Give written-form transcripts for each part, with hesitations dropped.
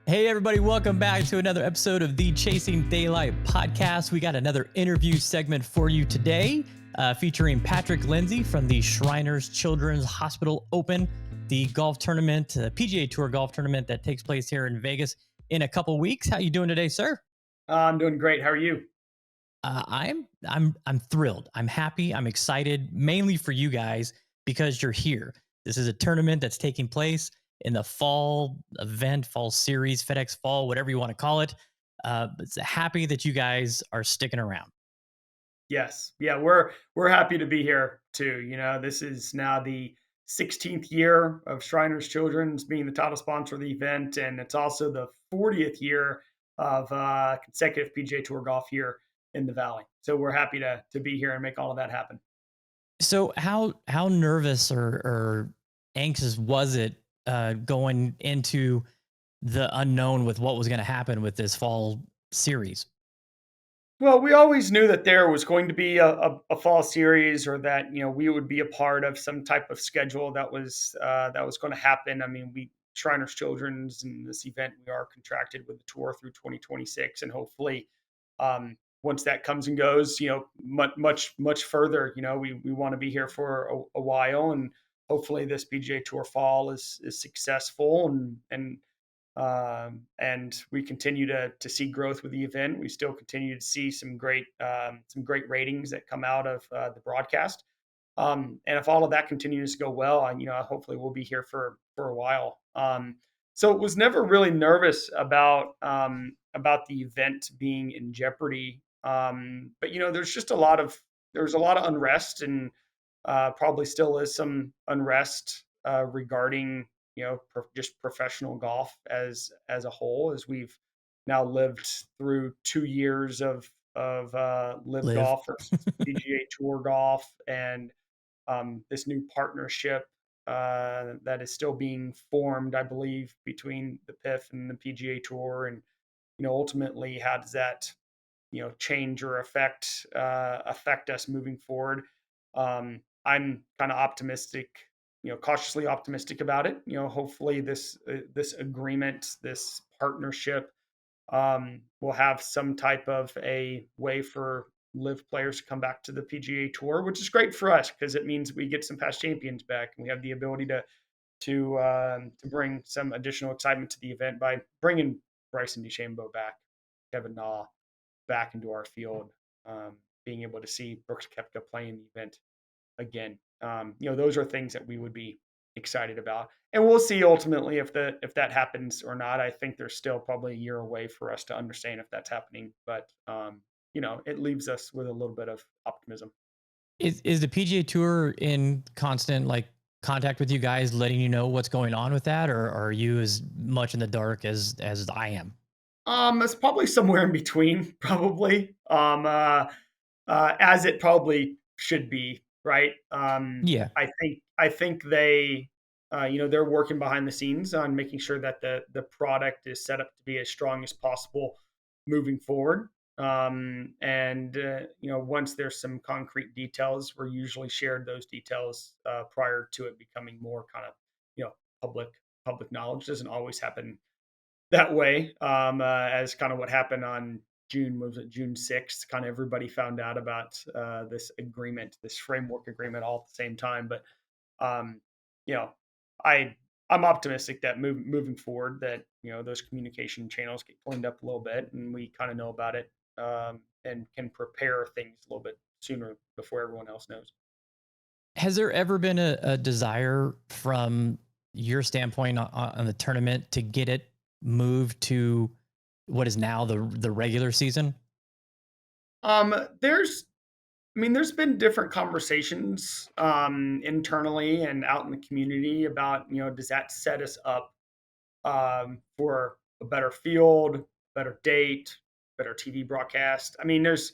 Hey, everybody, welcome back to another episode of the Chasing Daylight podcast. We got another interview segment for you today featuring Patrick Lindsey from the Shriners Children's Hospital Open, the golf tournament, PGA Tour golf tournament that takes place here in Vegas in a couple weeks. How you doing today, sir? I'm doing great. How are you? I'm thrilled. I'm happy. I'm excited, mainly for you guys because you're here. This is a tournament that's taking place in the fall event, fall series, FedEx Fall, whatever you want to call it. It's happy that you guys are sticking around. Yes. Yeah, we're happy to be here too. This is now the 16th year of Shriners Children's being the title sponsor of the event, and it's also the 40th year of consecutive PGA Tour golf year in the Valley. So we're happy to be here and make all of that happen. So how nervous or anxious was it going into the unknown with what was going to happen with this fall series? Well, we always knew that there was going to be a fall series, or that we would be a part of some type of schedule that was going to happen. I mean, we Shriners Children's and this event, we are contracted with the tour through 2026, and hopefully, once that comes and goes, much further. We want to be here for a while, and hopefully, this PGA Tour fall is successful, and we continue to see growth with the event. We still continue to see some great ratings that come out of the broadcast. And if all of that continues to go well, hopefully we'll be here for a while. So it was never really nervous about the event being in jeopardy. But there's a lot of unrest, and probably still is some unrest regarding just professional golf as a whole, as we've now lived through 2 years of live Live. golf versus PGA Tour golf, and this new partnership that is still being formed, I believe, between the PIF and the PGA Tour, and ultimately, how does that change or affect us moving forward? I'm kind of optimistic, cautiously optimistic about it. Hopefully this agreement, this partnership, will have some type of a way for live players to come back to the PGA Tour, which is great for us because it means we get some past champions back, and we have the ability to bring some additional excitement to the event by bringing Bryson DeChambeau back, Kevin Na back into our field, being able to see Brooks Koepka playing the event again. Those are things that we would be excited about, and we'll see ultimately if that happens or not. I think there's still probably a year away for us to understand if that's happening, but it leaves us with a little bit of optimism. Is the PGA Tour in constant contact with you guys, letting you know what's going on with that, or are you as much in the dark as I am? It's probably somewhere in between, probably. As it probably should be, right? Yeah. I think they're working behind the scenes on making sure that the product is set up to be as strong as possible moving forward. And once there's some concrete details, we're usually shared those details prior to it becoming more kind of you know public public knowledge. Doesn't always happen that way, as kind of what happened on June 6th. Kind of everybody found out about this agreement, this framework agreement, all at the same time. But um, you know, I I'm optimistic that moving forward, that those communication channels get cleaned up a little bit, and we kind of know about it, and can prepare things a little bit sooner before everyone else knows. Has there ever been a desire from your standpoint on the tournament to get it moved to what is now the regular season? There's I mean, there's been different conversations internally and out in the community about, does that set us up for a better field, better date, better TV broadcast? I mean, there's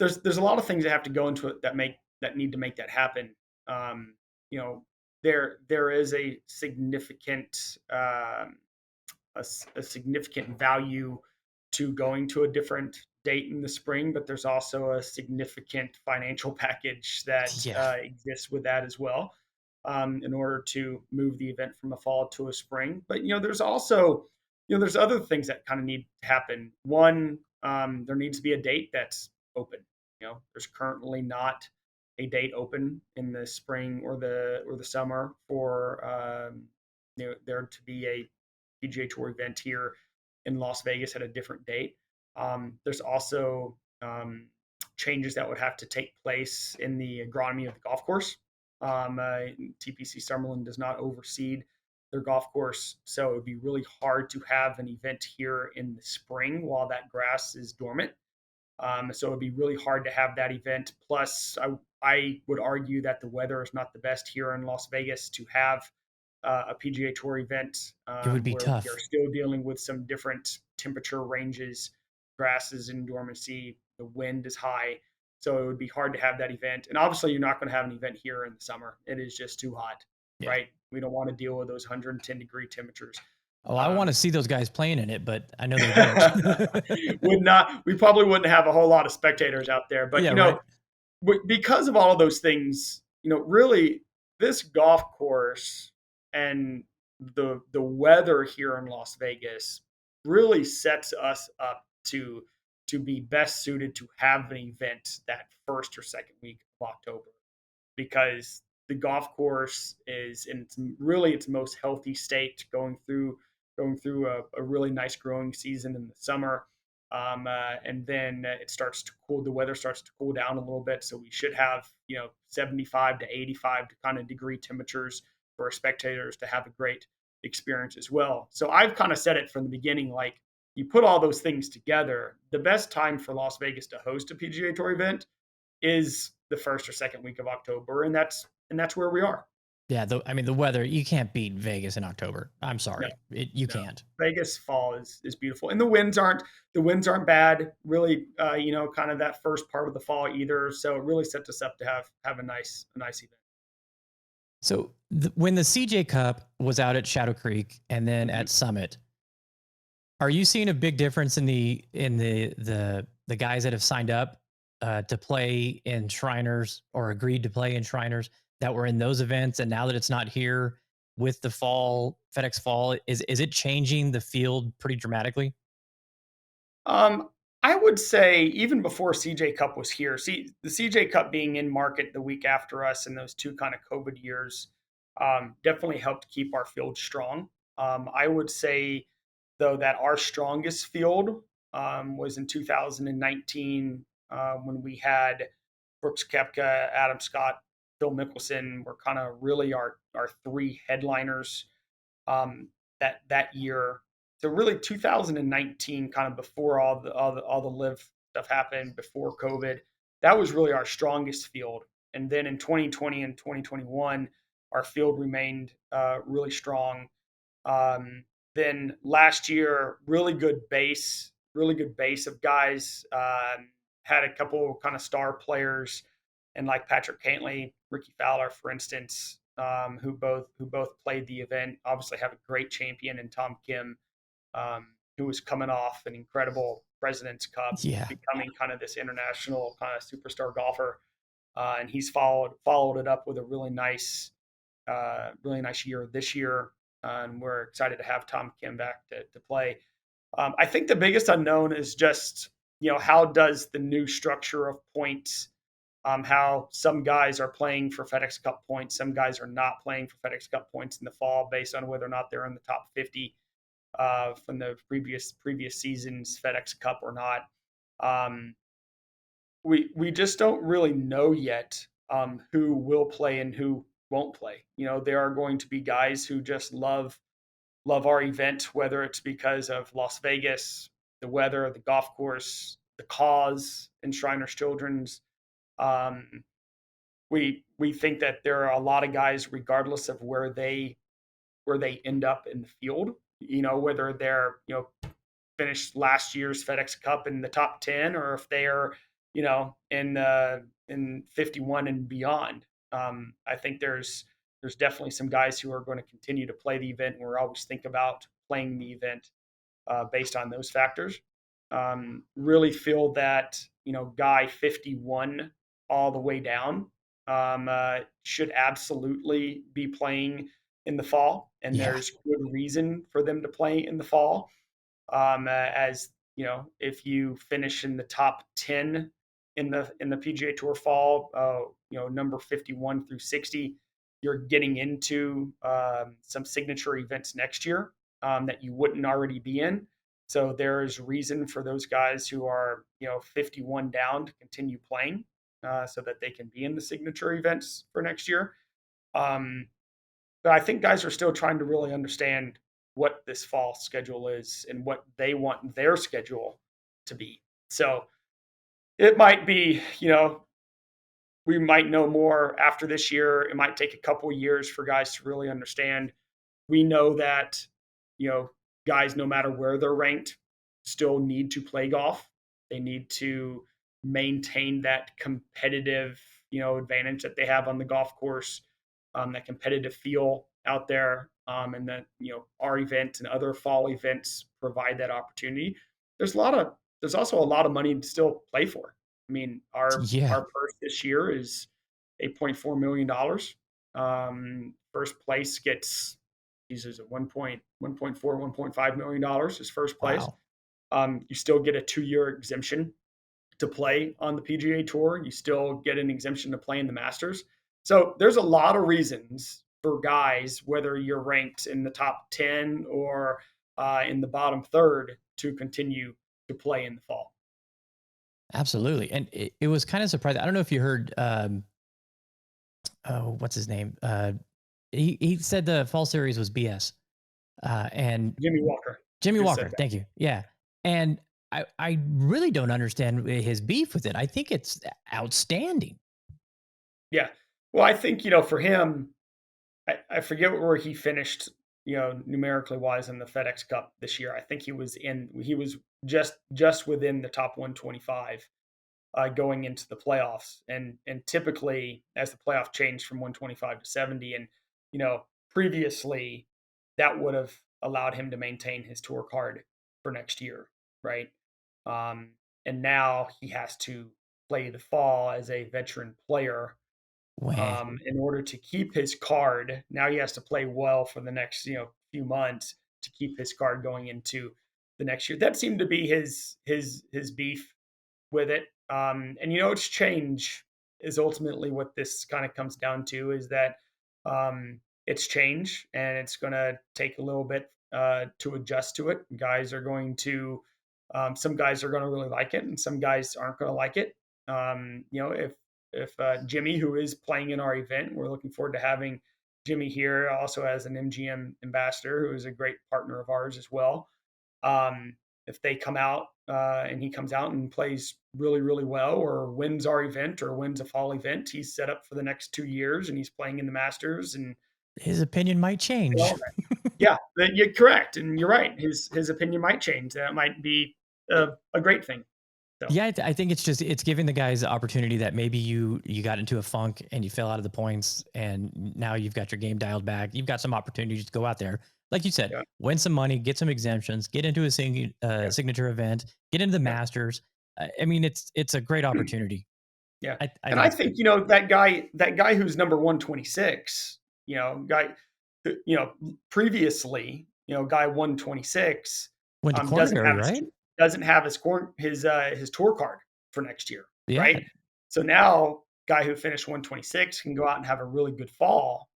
a lot of things that have to go into it that need to make that happen. Um, you know, there is a significant value to going to a different date in the spring, but there's also a significant financial package that Yeah. exists with that as well, in order to move the event from a fall to a spring. But there's also there's other things that kind of need to happen. One, there needs to be a date that's open. There's currently not a date open in the spring or the summer for there to be a PGA Tour event here in Las Vegas at a different date. There's also changes that would have to take place in the agronomy of the golf course. TPC Summerlin does not oversee their golf course, so it would be really hard to have an event here in the spring while that grass is dormant. So it'd be really hard to have that event. Plus, I would argue that the weather is not the best here in Las Vegas to have a PGA Tour event It would be where we are tough. still dealing with some different temperature ranges. Grass is in dormancy, the wind is high. So it would be hard to have that event. And obviously, you're not going to have an event here in the summer. It is just too hot, Yeah. right? We don't want to deal with those 110-degree temperatures. Oh, I want to see those guys playing in it, but I know they don't. We probably wouldn't have a whole lot of spectators out there. But, Yeah, right. because of all of those things, really this golf course and the weather here in Las Vegas really sets us up to be best suited to have an event that first or second week of October, because the golf course is in its most healthy state, going through a really nice growing season in the summer. And then it starts to cool. The weather starts to cool down a little bit, so we should have 75 to 85 kind of degree temperatures for our spectators to have a great experience as well. So I've kind of said it from the beginning, like, you put all those things together, the best time for Las Vegas to host a PGA Tour event is the first or second week of October, and that's where we are. Yeah, the weather, you can't beat Vegas in October. I'm No, sorry. You no. can't. Vegas fall is beautiful, and the winds aren't bad. Really, kind of that first part of the fall either. So it really sets us up to have a nice event. So when the CJ Cup was out at Shadow Creek and then Mhm. at Summit, are you seeing a big difference in the guys that have signed up to play in Shriners or agreed to play in Shriners that were in those events, and now that it's not here with the fall FedEx Fall, is it changing the field pretty dramatically? Um, I would say even before CJ Cup was here, see the CJ Cup being in market the week after us in those two kind of COVID years, definitely helped keep our field strong. I would say though that our strongest field was in 2019 when we had Brooks Koepka, Adam Scott, Phil Mickelson were kind of really our three headliners that year. So really 2019, kind of before all the live stuff happened, before COVID, that was really our strongest field. And then in 2020 and 2021, our field remained really strong. Um, then last year, really good base of guys. Had a couple kind of star players, and like Patrick Cantley, Ricky Fowler, for instance, who both played the event. Obviously, have a great champion in Tom Kim, who was coming off an incredible President's Cup, Yeah. becoming kind of this international kind of superstar golfer. And he's followed it up with a really nice year this year. And we're excited to have Tom Kim back to play. I think the biggest unknown is just, how does the new structure of points, how some guys are playing for FedEx Cup points, some guys are not playing for FedEx Cup points in the fall based on whether or not they're in the top 50 from the previous season's FedEx Cup or not. Um, we just don't really know yet who will play and who won't play. There are going to be guys who just love our event, whether it's because of Las Vegas, the weather, the golf course, the cause, Shriners Children's. Um, we think that there are a lot of guys, regardless of where they end up in the field. Whether they're finished last year's FedEx Cup in the top 10, or if they are in 51 and beyond. I think there's definitely some guys who are going to continue to play the event. And we're always think about playing the event based on those factors. Really feel that guy 51 all the way down should absolutely be playing in the fall, and Yeah. there's good reason for them to play in the fall. As you know, if you finish in the top 10 in the PGA Tour fall, number 51 through 60, you're getting into some signature events next year that you wouldn't already be in. So there's reason for those guys who are 51 down to continue playing, so that they can be in the signature events for next year. Um, but I think guys are still trying to really understand what this fall schedule is and what they want their schedule to be. So it might be, we might know more after this year. It might take a couple years for guys to really understand. We know that, you know, guys, no matter where they're ranked, still need to play golf. They need to maintain that competitive, advantage that they have on the golf course, that competitive feel out there. And that, our event and other fall events provide that opportunity. There's a lot of, there's also a lot of money to still play for. I mean, Yeah. our purse this year is $8.4 million. First place gets, he's at 1.4, $1.5 million is first place. Wow. You still get a 2-year exemption to play on the PGA Tour. You still get an exemption to play in the Masters. So there's a lot of reasons for guys, whether you're ranked in the top 10 or in the bottom third, to continue to play in the fall. Absolutely. And it was kind of surprising. I don't know if you heard, oh, what's his name? He said the fall series was BS. And Jimmy Walker Jimmy just said Walker, that. thank you. Yeah. And I really don't understand his beef with it. I think it's outstanding. Yeah. Well, I think, for him, I forget where he finished, numerically wise in the FedEx Cup this year. I think he was just within the top 125 going into the playoffs. And typically, as the playoff changed from 125 to 70, and previously that would have allowed him to maintain his tour card for next year, right? And now he has to play the fall as a veteran player Wah. in order to keep his card. Now he has to play well for the next few months to keep his card going into the next year. That seemed to be his beef with it. And it's change is ultimately what this kind of comes down to, is that it's change and it's going to take a little bit to adjust to it. Guys are going to some guys are going to really like it and some guys aren't going to like it. If Jimmy, who is playing in our event, we're looking forward to having Jimmy here also as an MGM ambassador, who is a great partner of ours as well. If they come out and he comes out and plays really, really well, or wins our event or wins a fall event, he's set up for the next 2 years and he's playing in the Masters. And His opinion might change. yeah, you're correct, and you're right. His opinion might change. That might be a great thing. So Yeah, I think it's giving the guys the opportunity that maybe you got into a funk and you fell out of the points, and now you've got your game dialed back. You've got some opportunities to go out there, like you said, yeah, win some money, get some exemptions, get into a yeah, signature event, get into the yeah. Masters. I mean, it's a great opportunity. Yeah. I And think I it's think, great. that guy who's number 126, previously, guy 126 Went to doesn't Cornberry, have right? his tour card for next year, Yeah, right? So now guy who finished 126 can go out and have a really good fall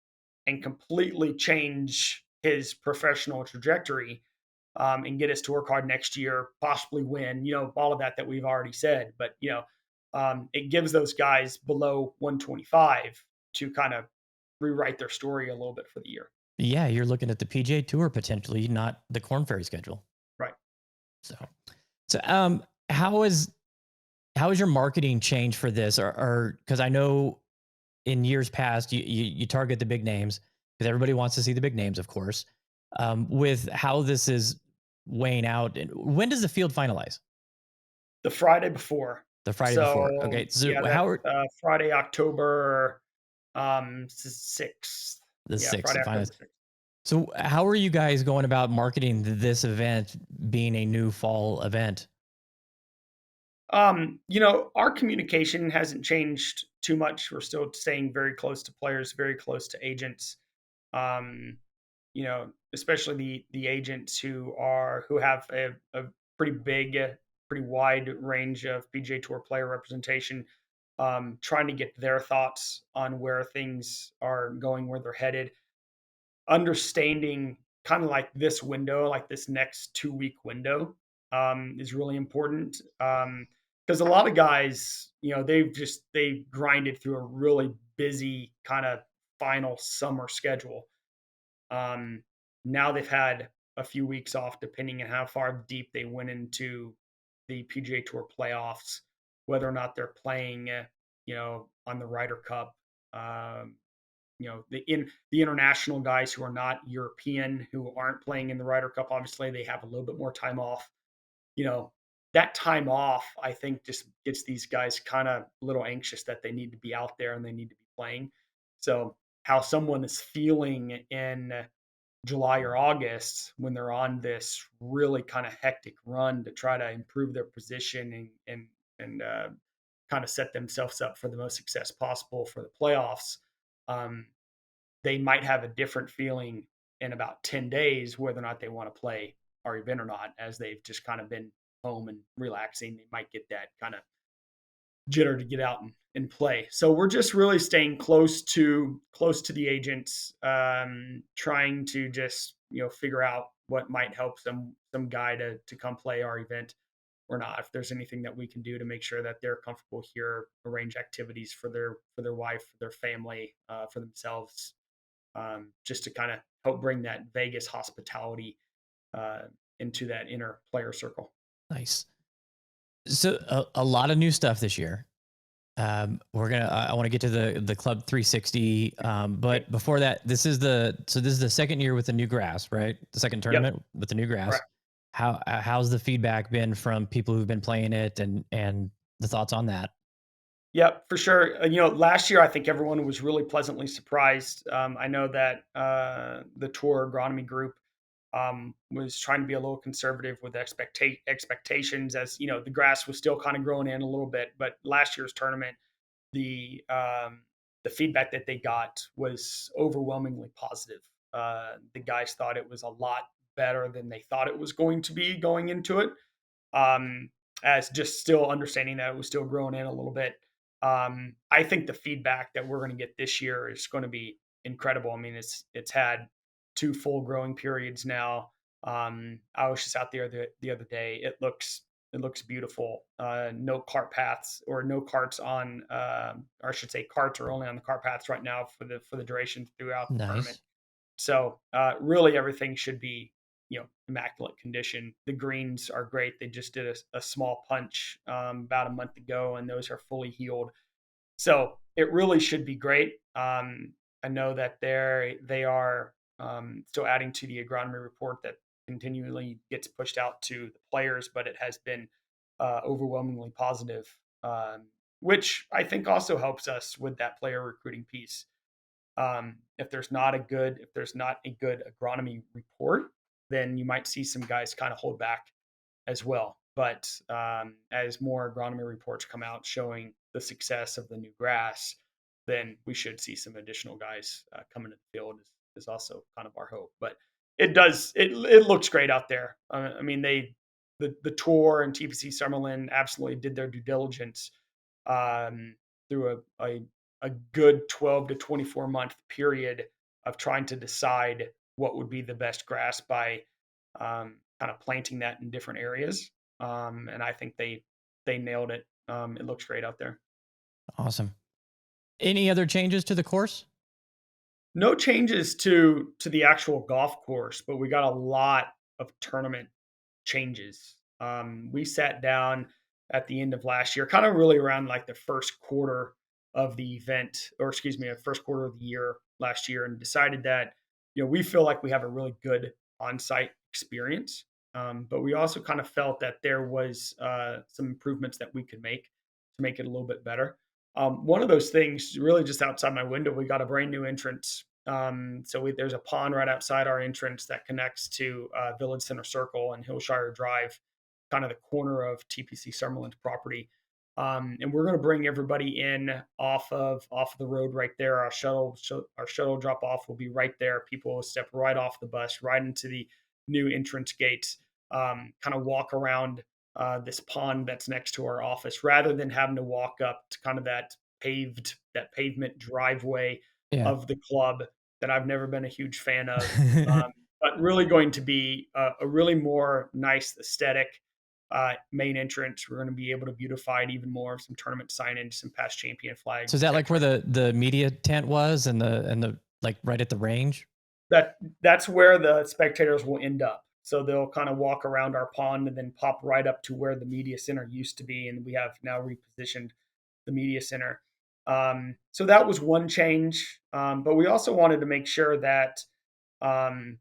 and completely change his professional trajectory, and get his tour card next year, possibly win, all of that we've already said. But, it gives those guys below 125 to kind of rewrite their story a little bit for the year. yeah. You're looking at the PGA Tour potentially, not the Corn Ferry schedule. Right. So, so how is your marketing change for this? Or because I know in years past, you target the big names because everybody wants to see the big names, of course. With how this is weighing out, and when does the field finalize? The Friday before. The Friday before. So Okay, so yeah, how that's are Friday, October 6th. the Yeah, sixth Friday, finalize? October 6th. So how are you guys going about marketing this event being a new fall event? Our communication hasn't changed too much. We're still staying very close to players, very close to agents. Um, especially the agents who have a pretty big, pretty wide range of PGA Tour player representation, trying to get their thoughts on where things are going, where they're headed, understanding kind of like this window, like this next 2 week window, is really important. Because a lot of guys, they grinded through a really busy kind of final summer schedule. Um, Now they've had a few weeks off, depending on how far deep they went into the PGA Tour playoffs, whether or not they're playing, on the Ryder Cup. Um, the international guys who are not European, who aren't playing in the Ryder Cup, obviously they have a little bit more time off. You know, that time off, I think, just gets these guys kind of a little anxious that they need to be out there and they need to be playing. So how someone is feeling in July or August when they're on this really kind of hectic run to try to improve their position and kind of set themselves up for the most success possible for the playoffs. Um, they might have a different feeling in about 10 days whether or not they want to play our event or not, as they've just kind of been home and relaxing. They might get that kind of jitter to get out and play. So we're just really staying close to the agents, trying to just figure out what might help some guy to come play our event or not. If there's anything that we can do to make sure that they're comfortable here, arrange activities for their wife, for their family, for themselves, just to kind of help bring that Vegas hospitality uh, into that inner player circle. Nice. So a lot of new stuff this year. I want to get to the Club 360, Right. but before that, this is the second year with the new grass, right? The second Yep. tournament with the new grass. Correct. How's the feedback been from people who've been playing it, and the thoughts on that? Yep, for sure. Last year I think everyone was really pleasantly surprised. I know that the tour agronomy group was trying to be a little conservative with expectations, as the grass was still kind of growing in a little bit. But last year's tournament, the um, the feedback that they got was overwhelmingly positive. The guys thought it was a lot better than they thought it was going to be going into it, um, as just still understanding that it was still growing in a little bit. I think the feedback that we're going to get this year is going to be incredible. I mean, it's had 2 full growing periods now. I was just out there the other day. It looks beautiful. No cart paths, or no carts on, or I should say, carts are only on the cart paths right now for the duration throughout the tournament. Nice, So really, everything should be immaculate condition. The greens are great. They just did a small punch about a month ago, and those are fully healed. So it really should be great. I know that they are still adding to the agronomy report that continually gets pushed out to the players, but it has been overwhelmingly positive, which I think also helps us with that player recruiting piece. If there's not a good agronomy report, then you might see some guys kind of hold back as well. But as more agronomy reports come out showing the success of the new grass, then we should see some additional guys coming to the field. Is also kind of our hope. But it looks great out there. I mean, the tour and TPC Summerlin absolutely did their due diligence through a good 12 to 24-month period of trying to decide what would be the best grass by kind of planting that in different areas. And I think they nailed it. It looks great out there. awesome. Any other changes to the course? No changes to the actual golf course, but we got a lot of tournament changes. We sat down at the end of last year, kind of really around like the first quarter of the event, or excuse me, the first quarter of the year last year, and decided that we feel like we have a really good on-site experience, but we also kind of felt that there was some improvements that we could make to make it a little bit better. One of those things, really just outside my window, we got a brand new entrance. There's a pond right outside our entrance that connects to Village Center Circle and Hillshire Drive, kind of the corner of TPC Summerlin's property. And we're going to bring everybody in off the road right there. Our shuttle drop off will be right there. People will step right off the bus, right into the new entrance gates. Kind of walk around this pond that's next to our office, rather than having to walk up to kind of that pavement driveway Yeah. of the club that I've never been a huge fan of. But really going to be a really more nice aesthetic main entrance. We're going to be able to beautify it even more, some tournament signage, some past champion flags, So is that like where etc. the media tent was and the like right at the range? That's where the spectators will end up. So they'll kind of walk around our pond and then pop right up to where the media center used to be, and we have now repositioned the media center. So that was one change, but we also wanted to make sure that um,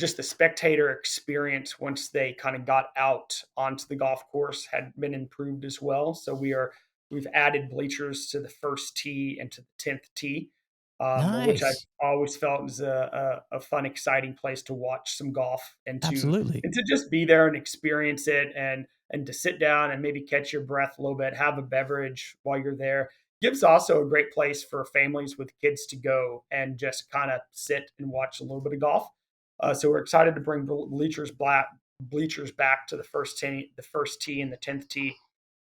just the spectator experience once they kind of got out onto the golf course had been improved as well. So we've added bleachers to the first tee and to the 10th tee, which I Nice. always felt was a fun, exciting place to watch some golf Absolutely. and to just be there and experience it, and to sit down and maybe catch your breath a little bit, have a beverage while you're there. Gives also a great place for families with kids to go and just kind of sit and watch a little bit of golf. So we're excited to bring bleachers back to the first tee and the 10th tee.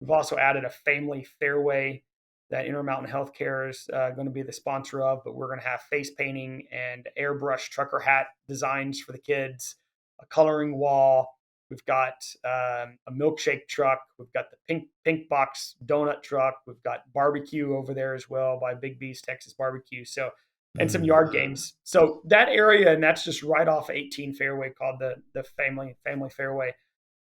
We've also added a family fairway that Intermountain Healthcare is going to be the sponsor of, but we're going to have face painting and airbrush trucker hat designs for the kids, a coloring wall. We've got a milkshake truck. We've got the pink box donut truck. We've got barbecue over there as well by Big B's Texas Barbecue. So, and some Mm. yard games. So that area, and that's just right off 18 fairway, called the family fairway.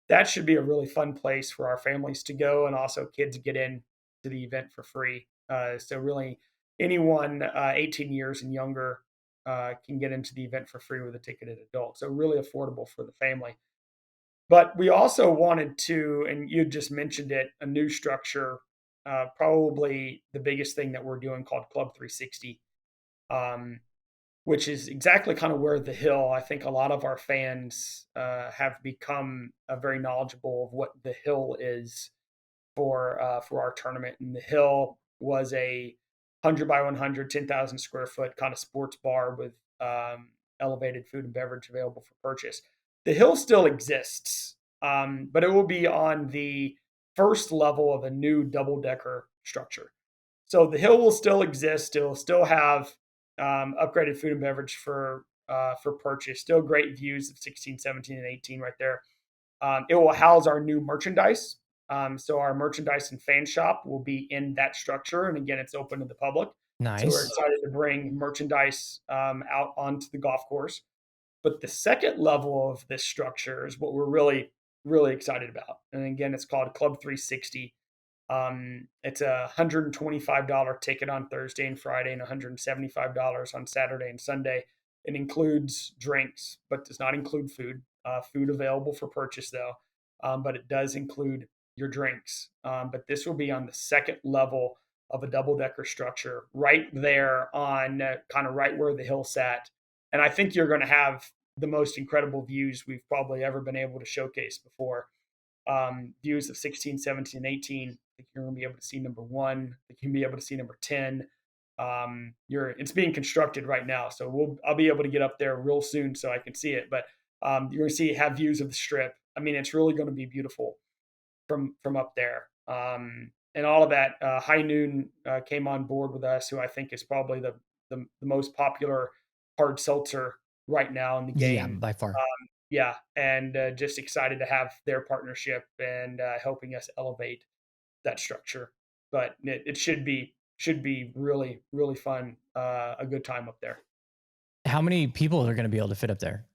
That should be a really fun place for our families to go, and also kids get in to the event for free. So really, anyone 18 years and younger can get into the event for free with a ticketed adult. So really affordable for the family. But we also wanted to, and you just mentioned it, a new structure. Probably the biggest thing that we're doing, called Club 360, um, which is exactly kind of where the hill. I think a lot of our fans have become very knowledgeable of what the hill is for our tournament. And the hill was a 100 by 100, 10,000 square foot kind of sports bar with elevated food and beverage available for purchase. The hill still exists, but it will be on the first level of a new double decker structure. So the hill will still exist. It will still have upgraded food and beverage for purchase. Still great views of 16, 17, and 18 right there. It will house our new merchandise. So our merchandise and fan shop will be in that structure, and again, it's open to the public. So we're Nice. excited to bring merchandise out onto the golf course. But the second level of this structure is what we're really, really excited about. And again, it's called Club 360. It's a $125 ticket on Thursday and Friday, and $175 on Saturday and Sunday. It includes drinks, but does not include food. Food available for purchase though, but it does include your drinks. But this will be on the second level of a double decker structure, right there on kind of right where the hill sat. And I think you're going to have the most incredible views we've probably ever been able to showcase before. Views of 16, 17, 18. I think you're going to be able to see number one. I think you're going to be able to see number 10. It's being constructed right now, so I'll be able to get up there real soon so I can see it. But you're going to have views of the strip. I mean, it's really going to be beautiful from up there. And all of that. High Noon came on board with us, who I think is probably the most popular hard seltzer right now in the Yeah, game. by far. Yeah, and just excited to have their partnership and helping us elevate that structure. But it should be really, really fun, a good time up there. How many people are going to be able to fit up there?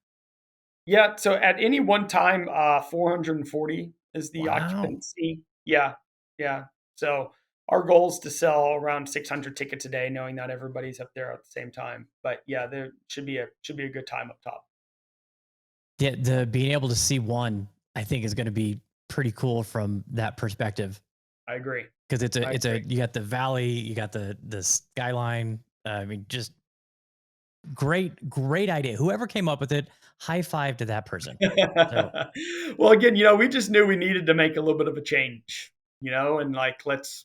Yeah, so at any one time, 440 is the Wow. occupancy. Yeah, yeah. So our goal is to sell around 600 tickets a day, knowing not everybody's up there at the same time. But yeah, there should be a good time up top. Yeah, the being able to see one, I think, is going to be pretty cool from that perspective I agree. because I it's a agree. you got the valley, you got the skyline. I mean, just great idea. Whoever came up with it, high five to that person. So Well, again, we just knew we needed to make a little bit of a change. and like what's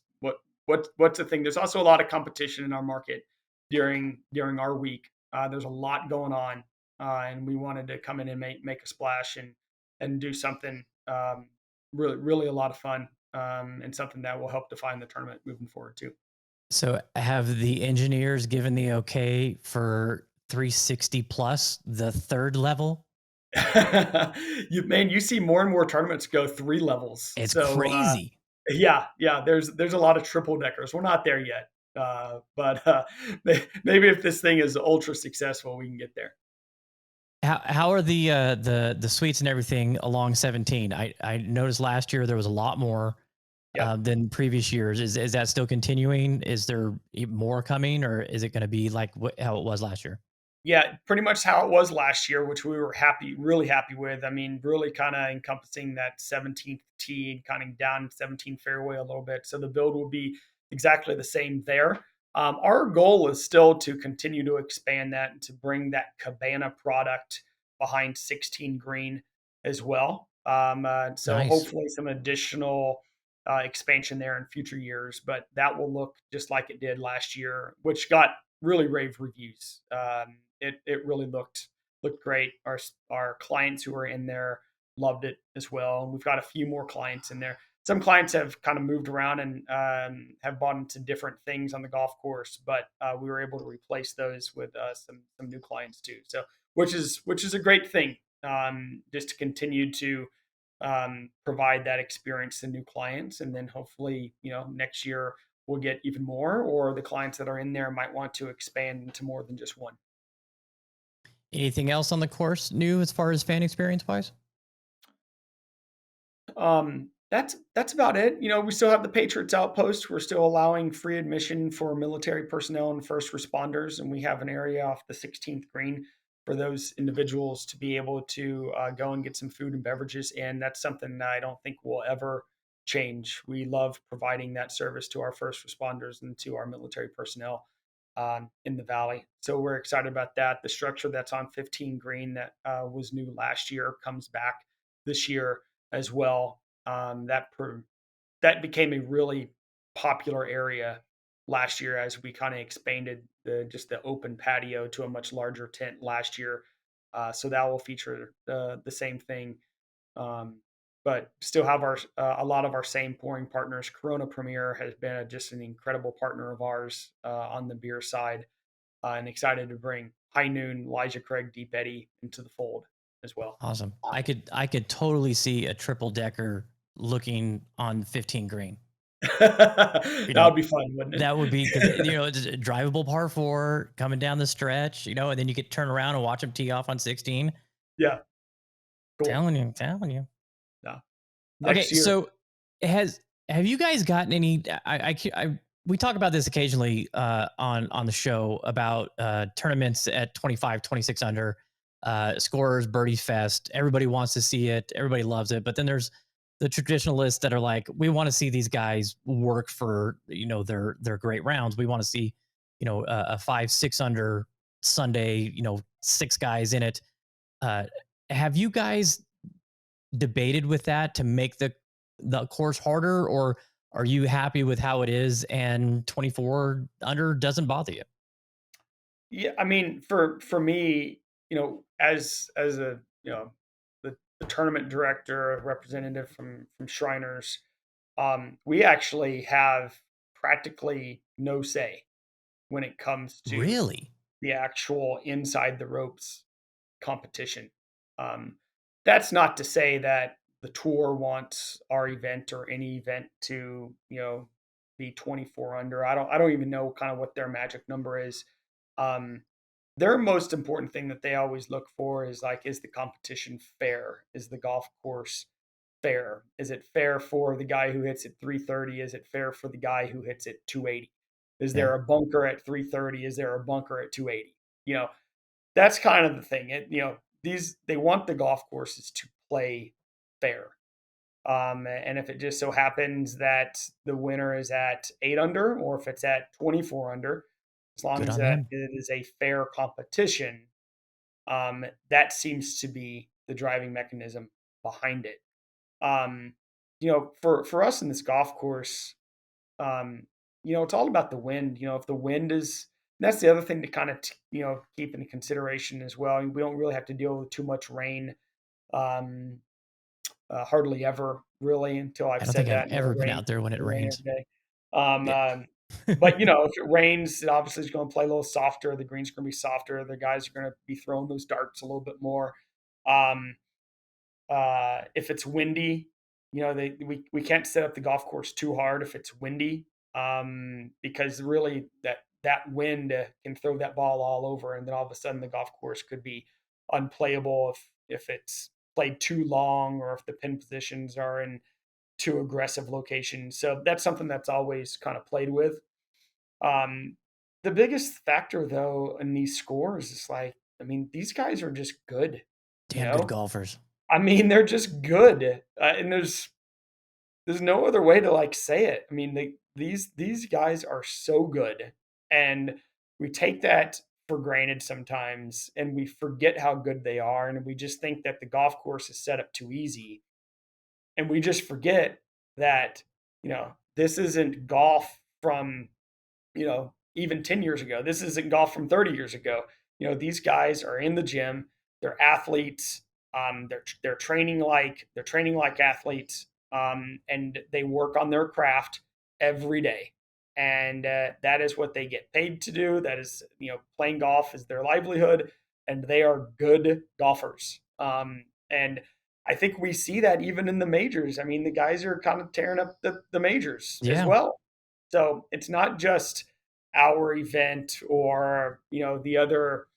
the thing? There's also a lot of competition in our market during our week. There's a lot going on, and we wanted to come in and make a splash and do something really a lot of fun, and something that will help define the tournament moving forward too. So have the engineers given the okay for 360 plus the third level? You see more and more tournaments go 3 levels. It's So, crazy. yeah, there's a lot of triple deckers. We're not there yet, but, maybe if this thing is ultra successful, we can get there. How are the suites and everything along 17? I noticed last year there was a lot more Yep. than previous years. Is that still continuing? Is there more coming, or is it going to be like how it was last year? Yeah, pretty much how it was last year, which we were really happy with. I mean, really kinda encompassing that 17th tee and kinda down 17 fairway a little bit. So the build will be exactly the same there. Our goal is still to continue to expand that and to bring that cabana product behind 16 green as well. So Nice. hopefully some additional expansion there in future years, but that will look just like it did last year, which got really rave reviews. It really looked great. Our clients who were in there loved it as well. And we've got a few more clients in there. Some clients have kind of moved around and have bought into different things on the golf course, but we were able to replace those with some new clients too. So which is a great thing, just to continue to provide that experience to new clients, and then hopefully next year we'll get even more, or the clients that are in there might want to expand into more than just one. Anything else on the course new as far as fan experience wise? That's about it. We still have the Patriots Outpost. We're still allowing free admission for military personnel and first responders, and we have an area off the 16th green for those individuals to be able to go and get some food and beverages. And that's something that I don't think will ever change. We love providing that service to our first responders and to our military personnel in the valley. So we're excited about that. The structure that's on 15 green that was new last year comes back this year as well. That became a really popular area last year as we kind of expanded the open patio to a much larger tent last year. So that will feature the same thing, um, but still have a lot of our same pouring partners. Corona Premier has been just an incredible partner of ours on the beer side, and excited to bring High Noon, Elijah Craig, Deep Eddy into the fold as well. Awesome. I could totally see a triple decker looking on 15 green. You That know, would be fun, wouldn't it? that would be because it's a drivable par four coming down the stretch, and then you could turn around and watch them tee off on 16. Yeah, cool. Telling you. Yeah, Okay, next year. so have you guys gotten any? We talk about this occasionally on the show about tournaments at 25, 26 under, scorers, birdie fest. Everybody wants to see it. Everybody loves it. But then there's the traditionalists that are like, we want to see these guys work for their great rounds. We want to see a 5, 6 under Sunday. Six guys in it. Uh, have you guys debated with that to make the course harder, or are you happy with how it is and 24 under doesn't bother you? Yeah, I mean, for me, as a the tournament director, a representative from Shriners, we actually have practically no say when it comes to Really? the actual inside the ropes competition. Um, that's not to say that the tour wants our event or any event to, be 24 under. I don't even know kind of what their magic number is. Um, their most important thing that they always look for is like, is the competition fair? Is the golf course fair? Is it fair for the guy who hits at 330? Is it fair for the guy who hits at 280? Is Yeah. there a bunker at 330? Is there a bunker at 280? That's kind of the thing. These they want the golf courses to play fair. And if it just so happens that the winner is at 8 under, or if it's at 24 under, as long Good as on that them. it is a fair competition, that seems to be the driving mechanism behind it. Um, for us in this golf course, um, it's all about the wind. If the wind is, that's the other thing to kind of keep in consideration as well. We don't really have to deal with too much rain, um, hardly ever really until I I've don't think said I've that. ever been out there when it It'll rain rains. every day. Um, Yeah. um, but if it rains, it obviously is going to play a little softer. The green's going to be softer. The guys are going to be throwing those darts a little bit more. Um, if it's windy, we can't set up the golf course too hard if it's windy, because really that wind can throw that ball all over, and then all of a sudden the golf course could be unplayable if it's played too long or if the pin positions are in too aggressive locations. So that's something that's always kind of played with. Um, the biggest factor though in these scores is like, I mean, these guys are just good, you Damn good know? golfers. I mean, they're just good, and there's no other way to like say it. I mean, these guys are so good, and we take that for granted sometimes, and we forget how good they are, and we just think that the golf course is set up too easy, and we just forget that this isn't golf from even 10 years ago. This isn't golf from 30 years ago. These guys are in the gym, they're athletes, they're training like athletes, and they work on their craft every day. And that is what they get paid to do. That is, playing golf is their livelihood, and they are good golfers. And I think we see that even in the majors. I mean, the guys are kind of tearing up the majors as Yeah. well. So it's not just our event or the other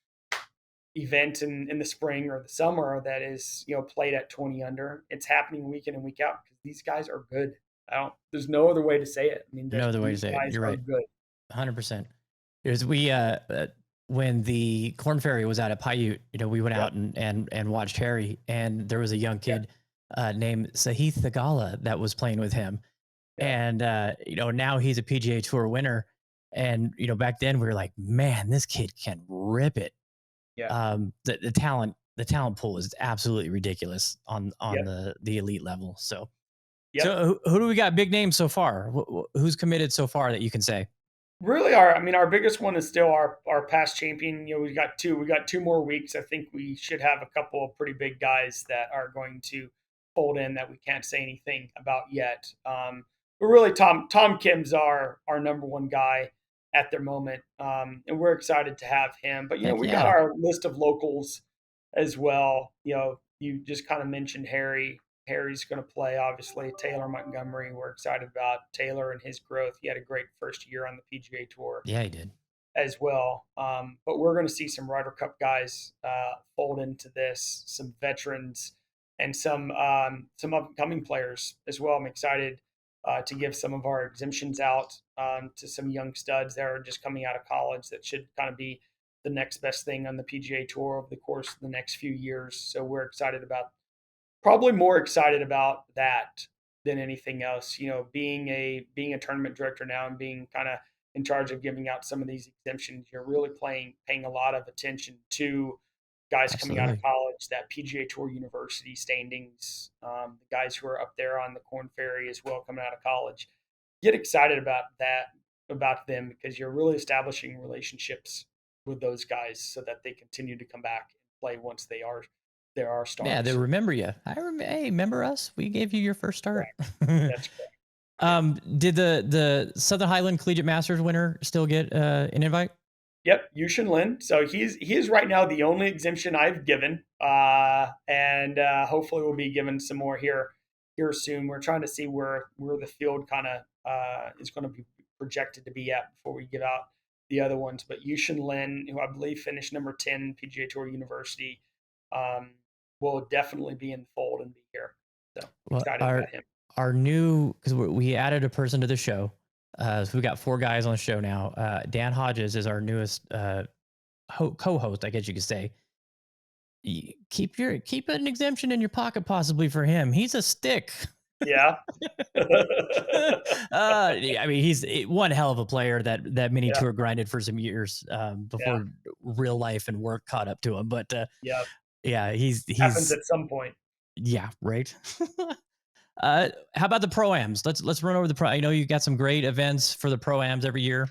event in the spring or the summer that is played at 20 under. It's happening week in and week out because these guys are good. I don't There's no other way to say it. I mean, No other way to these say it. guys You're are right. good. 100%. There's when the Corn Ferry was out at Paiute, we went Yep. out and watched Harry, and there was a young Yep. kid named Sahith Thagala that was playing with him, Yep. and now he's a PGA Tour winner, and back then we were like, man, this kid can rip it. Yeah. The talent pool is absolutely ridiculous on Yep. the elite level. So Yep. who do we got big names so far? Who's committed so far that you can say? Really, our biggest one is still our past champion. We got two more weeks. I think we should have a couple of pretty big guys that are going to fold in that we can't say anything about yet. But really, Tom Kim's our number one guy at the moment, and we're excited to have him. But Heck we got yeah. our list of locals as well. You just kind of mentioned Harry. Harry's going to play, obviously. Taylor Montgomery, we're excited about Taylor and his growth. He had a great first year on the PGA Tour Yeah, he did. as well. But we're going to see some Ryder Cup guys fold into this, some veterans, and some upcoming players as well. I'm excited to give some of our exemptions out to some young studs that are just coming out of college that should kind of be the next best thing on the PGA Tour over the course of the next few years. So we're excited about probably more excited about that than anything else. Being a tournament director now and being kind of in charge of giving out some of these exemptions, you're really paying a lot of attention to guys coming out of Absolutely. college, that PGA Tour University standings, the guys who are up there on the Corn Ferry as well coming out of college. Get excited about that, about them, because you're really establishing relationships with those guys so that they continue to come back and play once there are Yeah, they stars. remember you. Hey, remember us? We gave you your first start. Correct. That's correct. Yeah. Did the Southern Highland Collegiate Masters winner still get an invite? Yep, Yushin Lin. So he is right now the only exemption I've given, and hopefully we'll be given some more here soon. We're trying to see where the field kind of is going to be projected to be at before we give out the other ones. But Yushin Lin, who I believe finished number 10 PGA Tour University, um, will definitely be in the fold and be here. So Well, excited our about him. our new because we added a person to the show, so we got 4 guys on the show now. Dan Hodges is our newest co-host, I guess you could say. Keep an exemption in your pocket, possibly for him. He's a stick. Yeah. I mean, he's one hell of a player that mini Yeah. tour grinded for some years Yeah. before real life and work caught up to him. But Yeah. yeah, Happens he's at some point. yeah, right. How about the pro-ams? Let's run over the pro. I know you got some great events for the pro-ams every year.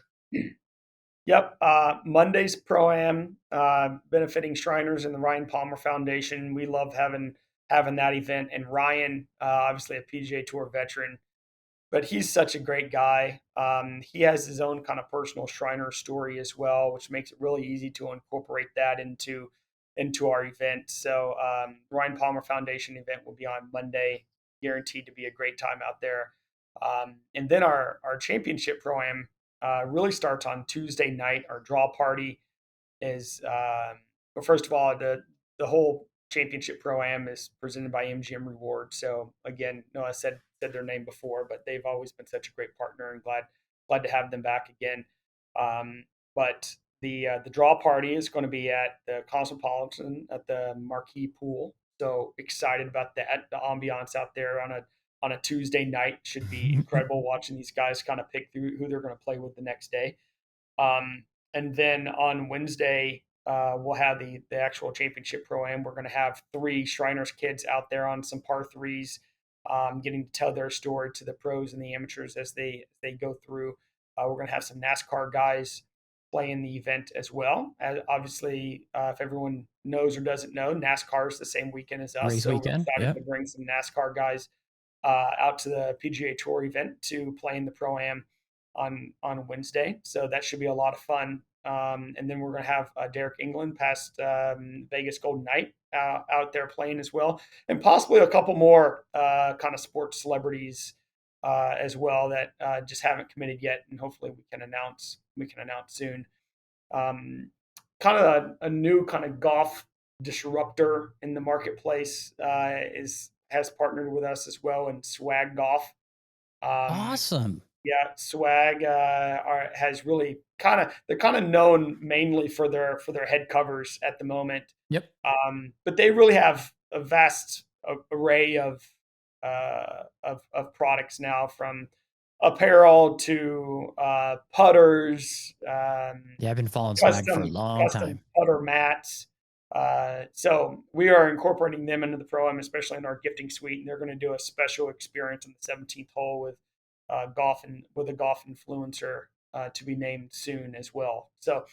Yep. Monday's Pro-Am, benefiting Shriners and the Ryan Palmer Foundation. We love having that event. And Ryan, obviously a PGA Tour veteran, but he's such a great guy. He has his own kind of personal Shriner story as well, which makes it really easy to incorporate that into our event. So Ryan Palmer Foundation event will be on Monday, guaranteed to be a great time out there. And then our championship pro-am really starts on Tuesday night. Our draw party is well, first of all, the whole championship pro-am is presented by MGM Rewards. So again, no, I said their name before, but they've always been such a great partner, and glad to have them back again. But the draw party is going to be at the Cosmopolitan at the Marquee Pool. So excited about that. The ambiance out there on a Tuesday night should be incredible. Watching these guys kind of pick through who they're going to play with the next day. And then on Wednesday, we'll have the actual championship pro-am. We're going to have 3 Shriners kids out there on some par threes, getting to tell their story to the pros and the amateurs as they go through. We're going to have some NASCAR guys play in the event as well. Obviously, if everyone knows or doesn't know, NASCAR is the same weekend as us. Race so weekend. We're excited Yep. to bring some NASCAR guys out to the PGA Tour event to play in the Pro-Am on Wednesday. So that should be a lot of fun. And then we're going to have Derek England past Vegas Golden Knight out there playing as well, and possibly a couple more kind of sports celebrities as well that just haven't committed yet, and hopefully we can announce soon. Kind of a new kind of golf disruptor in the marketplace has partnered with us as well in Swag Golf. Um, Awesome. yeah, Swag has really they're kind of known mainly for their head covers at the moment, Yep. but they really have a vast array of products now, from apparel to putters, Yeah, I've been following Swag for a custom long time. putter mats. So we are incorporating them into the pro-am, especially in our gifting suite, and they're going to do a special experience on the 17th hole with a golf influencer to be named soon as well. So,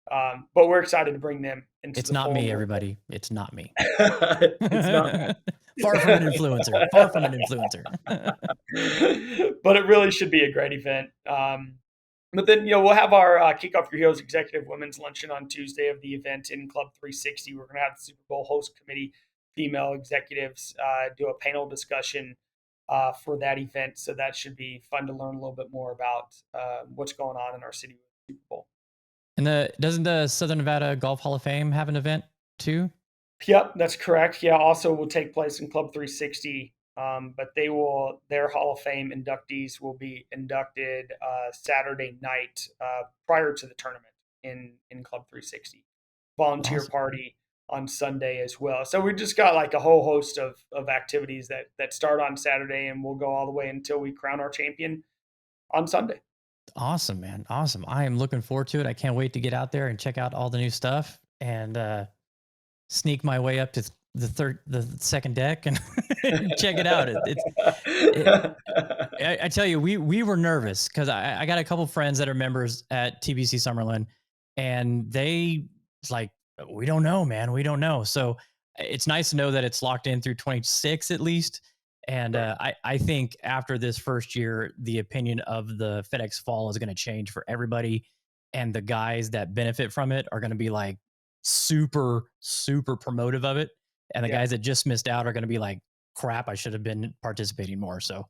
but we're excited to bring them into It's the not fold. me, everybody. It's not me. It's not Matt. Far from an influencer. Far from an influencer. But it really should be a great event. But then, we'll have our Kick Off Your Heels Executive Women's Luncheon on Tuesday of the event in Club 360. We're going to have the Super Bowl host committee female executives do a panel discussion for that event. So that should be fun to learn a little bit more about what's going on in our city with the Super Bowl. And doesn't the Southern Nevada Golf Hall of Fame have an event too? Yep, that's correct. Yeah, also will take place in Club 360. But their Hall of Fame inductees will be inducted Saturday night prior to the tournament in Club 360. Volunteer Awesome. party on Sunday as well. So we just got like a whole host of activities that start on Saturday and will go all the way until we crown our champion on Sunday. Awesome, man. Awesome. I am looking forward to it. I can't wait to get out there and check out all the new stuff and sneak my way up to the second deck and check it out. I tell you, we were nervous because I got a couple friends that are members at TBC Summerlin, and they like, we don't know, man, we don't know. So it's nice to know that it's locked in through 26 at least. And I think after this first year, the opinion of the FedEx Fall is going to change for everybody, and the guys that benefit from it are going to be like super promotive of it, and the guys that just missed out are going to be like, crap, I should have been participating more. So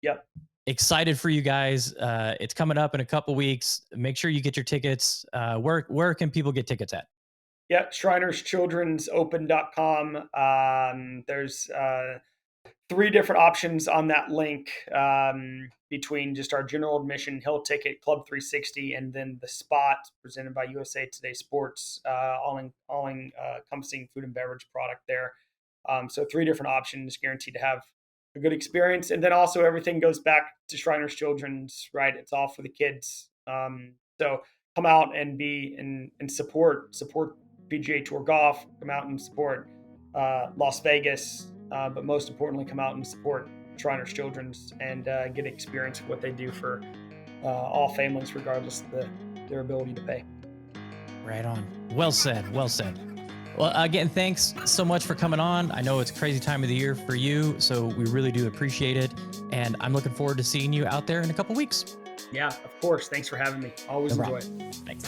Yep. excited for you guys. It's coming up in a couple weeks. Make sure you get your tickets. Where can people get tickets at? Yep, shrinerschildren'sopen.com. There's 3 different options on that link, between just our general admission hill ticket, Club 360, and then the spot presented by USA Today Sports, all encompassing food and beverage product there. So 3 different options, guaranteed to have a good experience. And then also everything goes back to Shriners Children's, right? It's all for the kids. So come out and support PGA Tour golf, come out and support Las Vegas, but most importantly, come out and support Shriners Children's and get experience of what they do for all families, regardless of their ability to pay. Right on. Well said. Well said. Well, again, thanks so much for coming on. I know it's a crazy time of the year for you, so we really do appreciate it. And I'm looking forward to seeing you out there in a couple weeks. Yeah, of course. Thanks for having me. Always No enjoy problem. it. Thanks.